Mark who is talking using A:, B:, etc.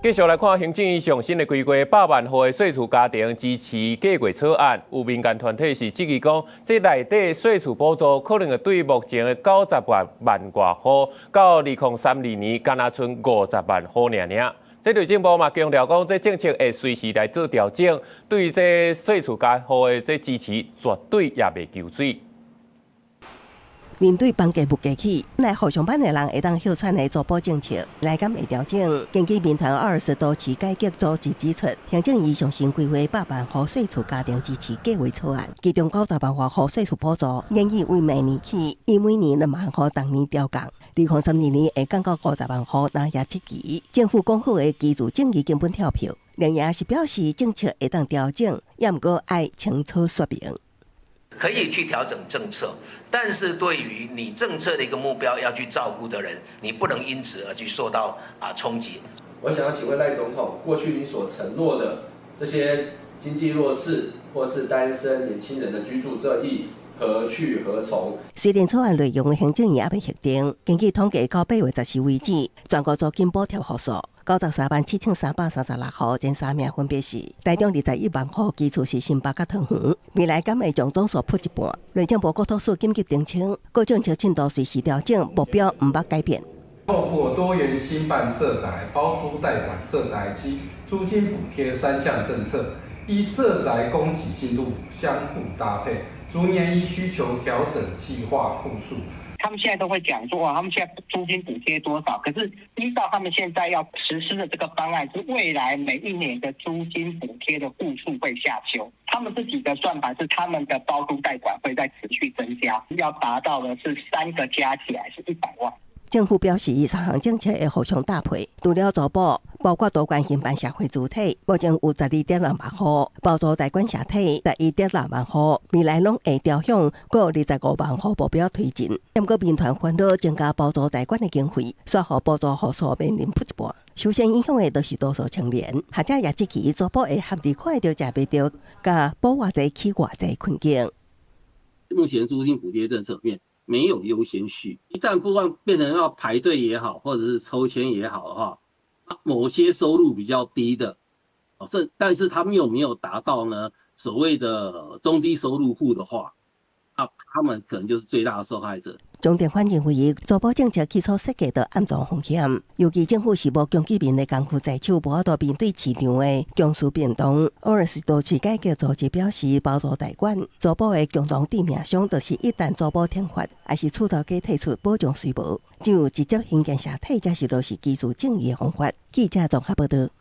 A: 繼續來看行政院上新的規劃，100萬戶的稅厝家庭支持計劃草案。有民間團體是質疑講，這內底稅厝補助可能會對目前的90萬外戶，到2032年，敢若剩50萬戶爾爾。這對政府嘛強調講，這政策會隨時來做調整，對這稅厝家戶的這支持絕對也袂求水。面對房價不價起，來互上班的人會當休喘的租補政策，來敢會調整。根據民團20都市改革組織指出，行政院上新規劃100萬戶稅厝家庭支持計劃草案，其中90萬外戶稅厝補助，建議為明年起，以每年2萬戶當年調降，2032年會降到50萬戶，那也積極。政府講好的基礎正義根本跳票，另也是表示政策會當調整，也毋過愛清楚說明。
B: 可以去調整政策，但是對於你政策的一個目標要去照顧的人，你不能因此而去受到衝擊。
C: 我想要請問賴總統，過去你所承諾的這些經濟弱勢或是單身年輕人的居住正義何去何從？
A: 雖然草案內容行政院也未核定，根據統計到8月10日為止，全國租金補貼戶數937336戶，前3名分別是台中21萬戶，基礎是新北甲桃園。未來敢會將總數鋪一半。內政部國土司緊急澄清，各政策進度隨時調整，目標毋捌改變。
D: 透過多元興辦社宅、包租代管社宅及租金補貼3項政策，依社宅供給進度相互搭配，逐年依需求調整計劃戶數。
E: 他們現在都會講說，他們現在租金補貼多少？可是依照他們現在要實施的這個方案，是未來每一年的租金補貼的戶數會下修。他們自己的算法是，他們的包租代管會在持續增加，要達到的是3個加起來是100萬。
A: 政府表示，3項政策會互相搭配。除了租補，包括多元興辦社會主體，目前有12.2萬戶；包租代管社體11.6萬戶，未來攏會朝向過25萬戶目標推進。不過，民團煩惱增加包租代管的經費，說好包租戶數面臨撲一半。首先影響的都是多數青年，或者也積極租補會合理快就食袂到，甲補偌濟起偌濟困境。
F: 目前租金補貼政策面沒有優先序，一旦不管變成要排隊也好，或者是抽籤也好的話，某些收入比較低的，但是他們又沒有達到呢所謂的中低收入戶的話，他們可能就是最大的受害者。
A: 重點反映會議租補政策基礎設計的暗藏風險，尤其政府是無強居民的功夫在手，無法度面對市場的強勢變動。20都市改革組織表示，包租代管租補的共同致命傷，就是一旦租補停發，還是厝頭家退出保障稅無，只有直接興建社體，才是落實基礎正義的方法。記者綜合報道。